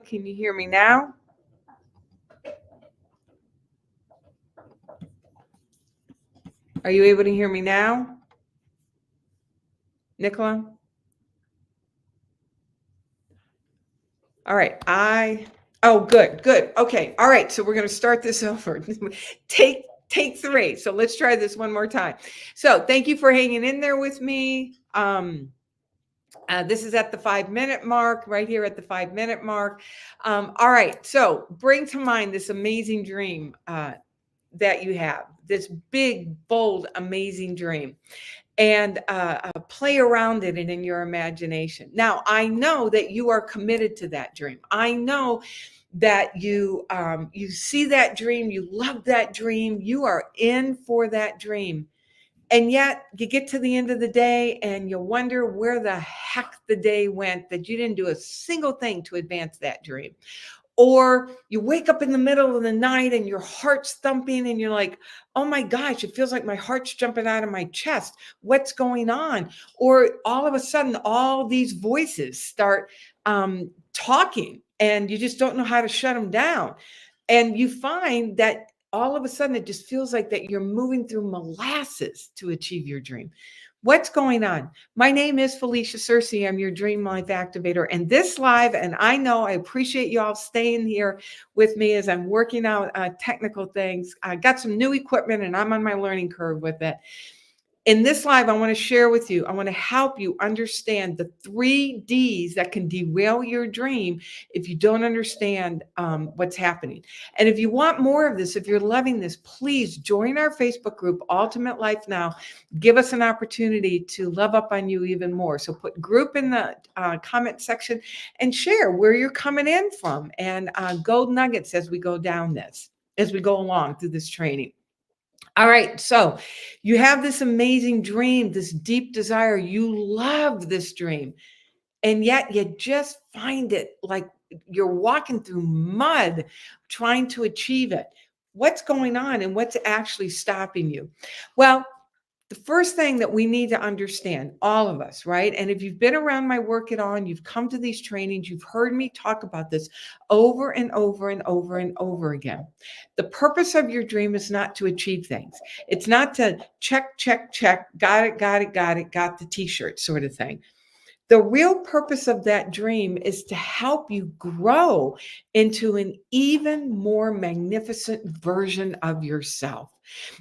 Can you hear me now? Are you able to hear me now, Nicola? All right. Oh, good, good. Okay. All right. So we're going to start this over. Take three. So let's try this one more time. So thank you for hanging in there with me. This is at the 5 minute mark, right here at the 5 minute mark. All right. So bring to mind this amazing dream that you have, this big, bold, amazing dream, and play around it and in your imagination. Now, I know that you are committed to that dream. I know that you see that dream, you love that dream, you are in for that dream. And yet you get to the end of the day and you wonder where the heck the day went, that you didn't do a single thing to advance that dream. Or you wake up in the middle of the night and your heart's thumping and you're like, oh my gosh, it feels like my heart's jumping out of my chest. What's going on? Or all of a sudden, all these voices start talking and you just don't know how to shut them down. And you find that all of a sudden it just feels like that you're moving through molasses to achieve your dream. What's going on? My name is Felicia Searcy. I'm your Dream Life Activator. And this live, and I know I appreciate you all staying here with me as I'm working out technical things. I got some new equipment and I'm on my learning curve with it. In this live, I want to share with you, I want to help you understand the 3 Ds that can derail your dream if you don't understand what's happening. And if you want more of this, if you're loving this, please join our Facebook group, Ultimate Life Now. Give us an opportunity to love up on you even more. So put group in the comment section and share where you're coming in from, and gold nuggets as we go down this, as we go along through this training. All right. So you have this amazing dream, this deep desire. You love this dream. And yet you just find it like you're walking through mud trying to achieve it. What's going on and what's actually stopping you? Well, the first thing that we need to understand, all of us, right? And if you've been around my work at all and you've come to these trainings, you've heard me talk about this over and over and over and over again. The purpose of your dream is not to achieve things. It's not to check, check, check, got it, got it, got it, got the t-shirt sort of thing. The real purpose of that dream is to help you grow into an even more magnificent version of yourself.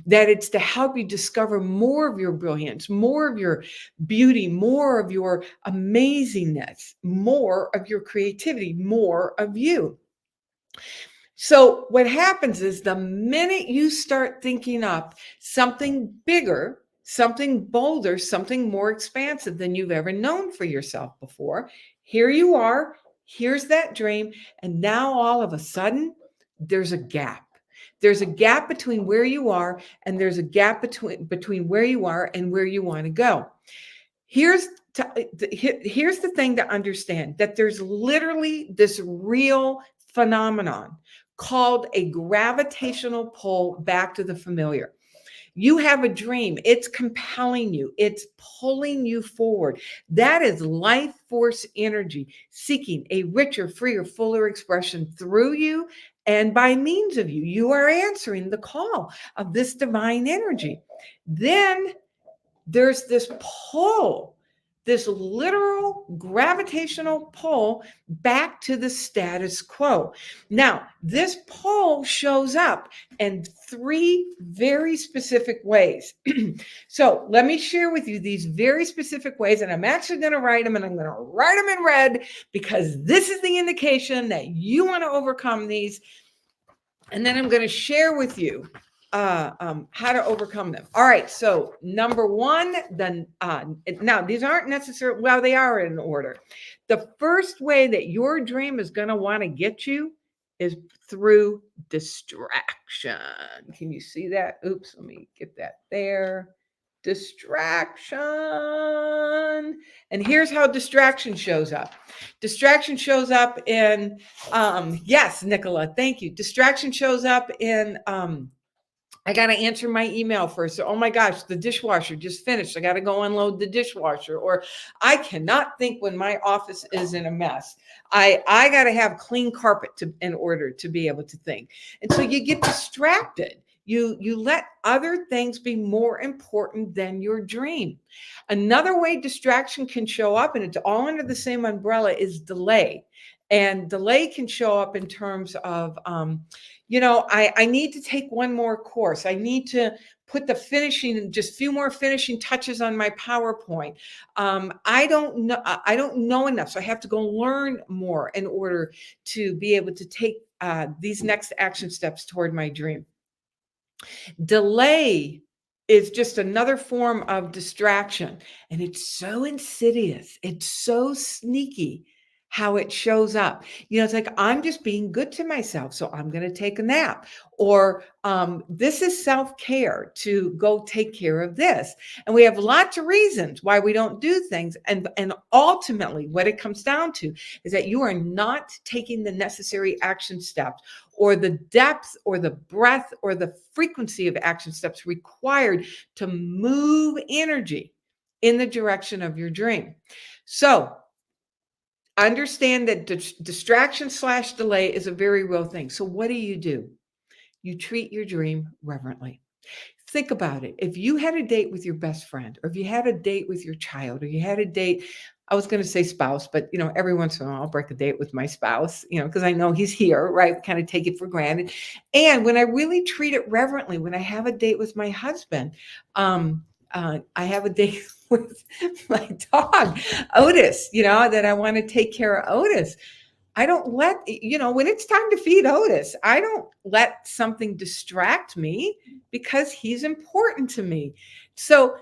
That it's to help you discover more of your brilliance, more of your beauty, more of your amazingness, more of your creativity, more of you. So, what happens is the minute you start thinking up something bigger, something bolder, something more expansive than you've ever known for yourself before, here you are, here's that dream. And now all of a sudden, there's a gap. There's a gap between where you are, and there's a gap between where you are and where you want to go. Here's the thing to understand, that there's literally this real phenomenon called a gravitational pull back to the familiar. You have a dream. It's compelling you. It's pulling you forward. That is life force energy seeking a richer, freer, fuller expression through you and by means of you. You are answering the call of this divine energy. Then there's this pull, this literal gravitational pull back to the status quo. Now, this pull shows up in 3 very specific ways. So let me share with you these very specific ways, and I'm actually going to write them, and I'm going to write them in red because this is the indication that you want to overcome these. And then I'm going to share with you how to overcome them. All right. So number 1, then now these aren't necessarily, well, they are in order. The first way that your dream is going to want to get you is through distraction. Can you see that? Oops, let me get that there. Distraction. And here's how distraction shows up. Distraction shows up in, yes, Nicola, thank you. Distraction shows up in I got to answer my email first. Oh my gosh, the dishwasher just finished. I got to go unload the dishwasher. Or I cannot think when my office is in a mess. I got to have clean carpet in order to be able to think. And so you get distracted. You let other things be more important than your dream. Another way distraction can show up, and it's all under the same umbrella, is delay. And delay can show up in terms of I need to take one more course. I need to put the finishing, just few more finishing touches on my PowerPoint. I don't know enough, so I have to go learn more in order to be able to take these next action steps toward my dream. Delay is just another form of distraction, and it's so insidious. It's so sneaky how it shows up. It's like, I'm just being good to myself, so I'm going to take a nap. Or this is self-care to go take care of this. And we have lots of reasons why we don't do things. And ultimately, what it comes down to is that you are not taking the necessary action steps, or the depth or the breadth or the frequency of action steps required to move energy in the direction of your dream. So understand that distraction/delay is a very real thing. So what do? You treat your dream reverently. Think about it. If you had a date with your best friend, or if you had a date with your child, or you had a date, I was going to say spouse, but every once in a while I'll break a date with my spouse, because I know he's here, right? Kind of take it for granted. And when I really treat it reverently, when I have a date with my husband, I have a date with my dog, Otis, that I want to take care of Otis. I don't let, when it's time to feed Otis, I don't let something distract me, because he's important to me. So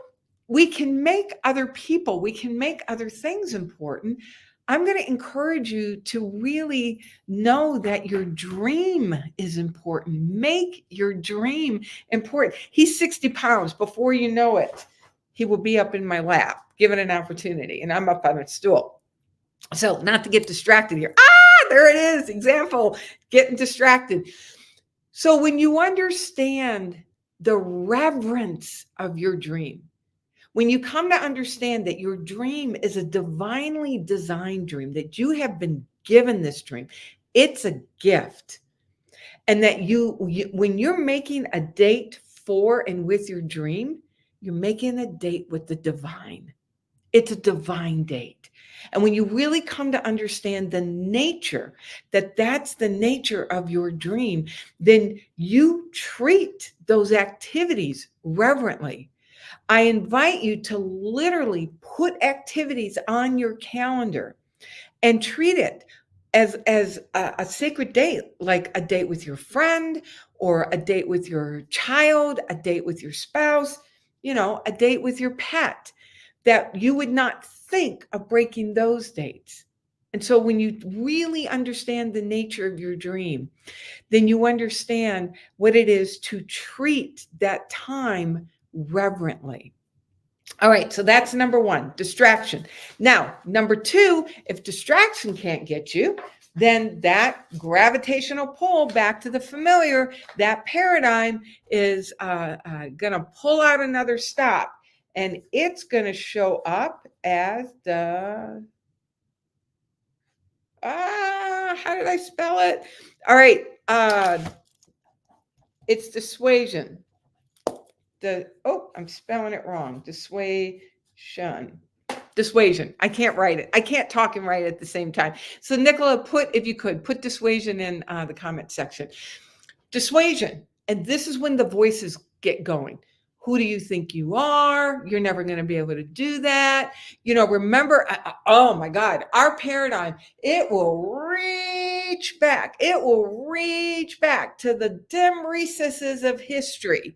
we can make other people, we can make other things important. I'm going to encourage you to really know that your dream is important. Make your dream important. He's 60 pounds. Before you know it, he will be up in my lap, given an opportunity, and I'm up on a stool. So not to get distracted here. There it is. Example, getting distracted. So when you understand the reverence of your dream, when you come to understand that your dream is a divinely designed dream, that you have been given this dream, it's a gift. And that when you're making a date for and with your dream, you're making a date with the divine. It's a divine date. And when you really come to understand the nature, that's the nature of your dream, then you treat those activities reverently. I invite you to literally put activities on your calendar and treat it as a sacred date, like a date with your friend, or a date with your child, a date with your spouse, a date with your pet, that you would not think of breaking those dates. And so when you really understand the nature of your dream, then you understand what it is to treat that time reverently. All right, so that's number one, distraction. Now, number two, if distraction can't get you, then that gravitational pull, back to the familiar, that paradigm is going to pull out another stop. And it's going to show up as how did I spell it? All right, it's dissuasion. I'm spelling it wrong. Dissuasion. I can't write it. I can't talk and write at the same time. So Nicola, if you could, put dissuasion in the comment section. Dissuasion. And this is when the voices get going. Who do you think you are? You're never going to be able to do that. Remember, oh my God, our paradigm, it will reach back. It will reach back to the dim recesses of history,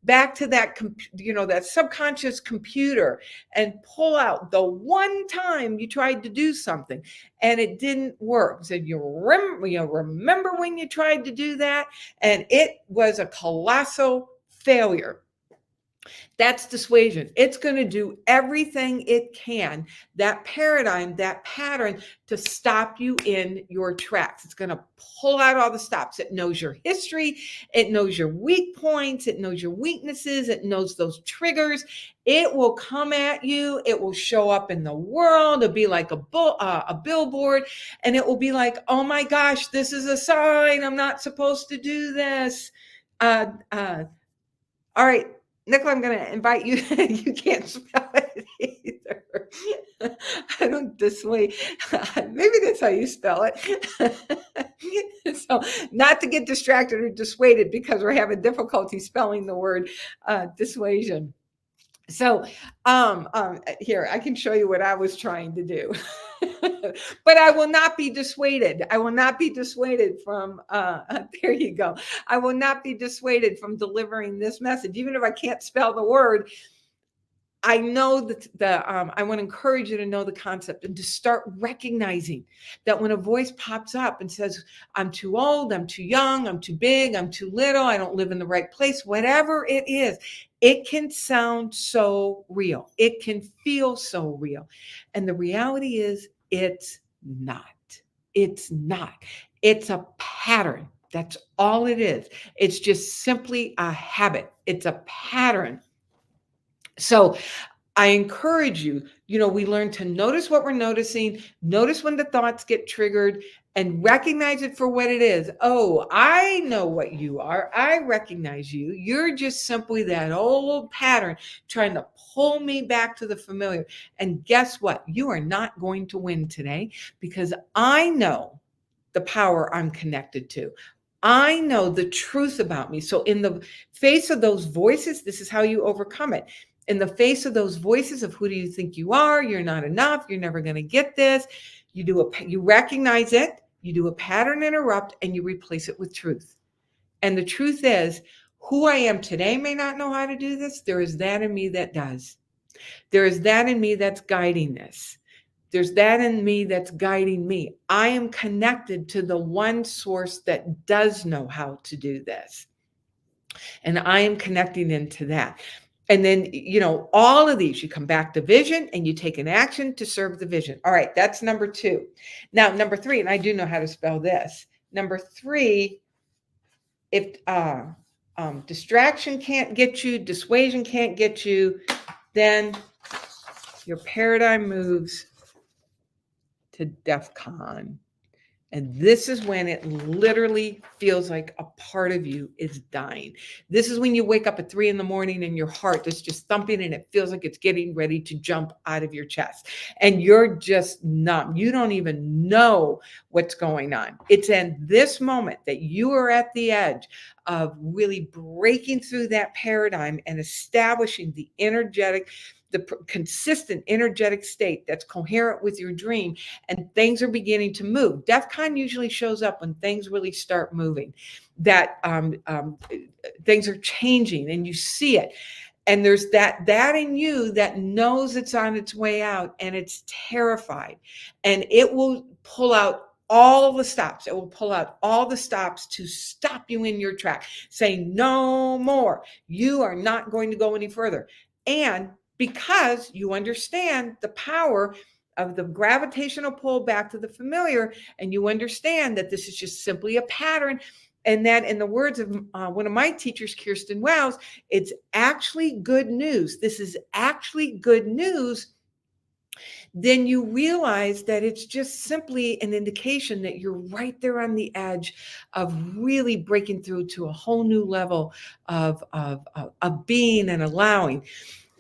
back to that, that subconscious computer, and pull out the one time you tried to do something and it didn't work. So you remember when you tried to do that and it was a colossal failure. That's dissuasion. It's going to do everything it can, that paradigm, that pattern, to stop you in your tracks. It's going to pull out all the stops. It knows your history. It knows your weak points. It knows your weaknesses. It knows those triggers. It will come at you. It will show up in the world. It'll be like a billboard, and it will be like, oh my gosh, this is a sign. I'm not supposed to do this. Uh, uh, all right, Nicole, I'm going to invite you. You can't spell it either. I don't dissuade. Maybe that's how you spell it. So, not to get distracted or dissuaded because we're having difficulty spelling the word dissuasion. So, here, I can show you what I was trying to do. But I will not be dissuaded. I will not be dissuaded from, there you go. I will not be dissuaded from delivering this message. Even if I can't spell the word, I know that I want to encourage you to know the concept and to start recognizing that when a voice pops up and says, I'm too old, I'm too young, I'm too big, I'm too little, I don't live in the right place, whatever it is, it can sound so real. It can feel so real. And the reality is, it's not. It's not. It's a pattern. That's all it is. It's just simply a habit. It's a pattern. So I encourage you, we learn to notice what we're noticing, notice when the thoughts get triggered, and recognize it for what it is. Oh, I know what you are. I recognize you. You're just simply that old pattern trying to pull me back to the familiar. And guess what? You are not going to win today because I know the power I'm connected to. I know the truth about me. So in the face of those voices, this is how you overcome it. In the face of those voices of who do you think you are? You're not enough. You're never going to get this. You recognize it. You do a pattern interrupt and you replace it with truth. And the truth is, who I am today may not know how to do this. There is that in me that does. There is that in me that's guiding this. There's that in me that's guiding me. I am connected to the one source that does know how to do this. And I am connecting into that. And then, all of these, you come back to vision and you take an action to serve the vision. All right, that's number 2. Now, number 3, and I do know how to spell this. Number 3, if distraction can't get you, dissuasion can't get you, then your paradigm moves to DEFCON. And this is when it literally feels like a part of you is dying. This is when you wake up at 3 a.m. and your heart is just thumping and it feels like it's getting ready to jump out of your chest. And you're just numb. You don't even know what's going on. It's in this moment that you are at the edge of really breaking through that paradigm and establishing the consistent energetic state that's coherent with your dream, and things are beginning to move. DEFCON usually shows up when things really start moving, that things are changing and you see it. And there's that in you that knows it's on its way out and it's terrified. And it will pull out all the stops. It will pull out all the stops to stop you in your track, saying, no more. You are not going to go any further. And because you understand the power of the gravitational pull back to the familiar, and you understand that this is just simply a pattern, and that in the words of one of my teachers, Kirsten Wells, it's actually good news. This is actually good news. Then you realize that it's just simply an indication that you're right there on the edge of really breaking through to a whole new level of being and allowing.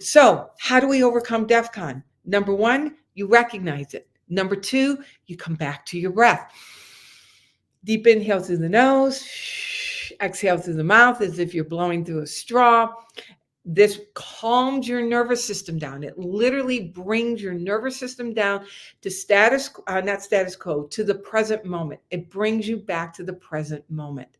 So how do we overcome DEFCON? Number 1, you recognize it. Number 2, you come back to your breath. Deep inhale through the nose, exhale through the mouth as if you're blowing through a straw. This calms your nervous system down. It literally brings your nervous system down to not status quo, to the present moment. It brings you back to the present moment.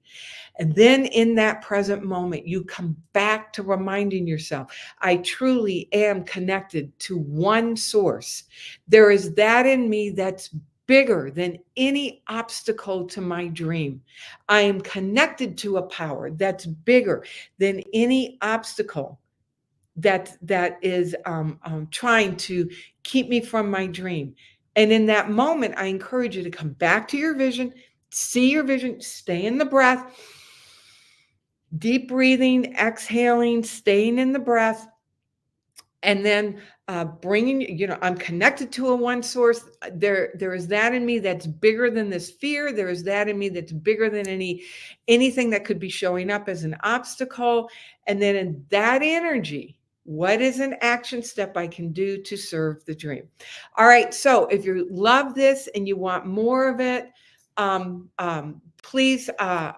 And then in that present moment, you come back to reminding yourself, I truly am connected to one source. There is that in me that's bigger than any obstacle to my dream. I am connected to a power that's bigger than any obstacle. that is trying to keep me from my dream. And in that moment, I encourage you to come back to your vision, see your vision, stay in the breath, deep breathing, exhaling, staying in the breath, and then bringing, I'm connected to a one source. There is that in me that's bigger than this fear. There is that in me that's bigger than anything that could be showing up as an obstacle. And then in that energy, what is an action step I can do to serve the dream? All right, so if you love this and you want more of it, please uh,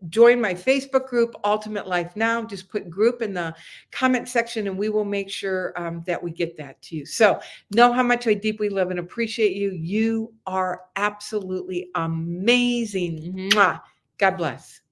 join my Facebook group, Ultimate Life Now. Just put group in the comment section and we will make sure that we get that to you. So know how much I deeply love and appreciate you. You are absolutely amazing. Mwah. God bless.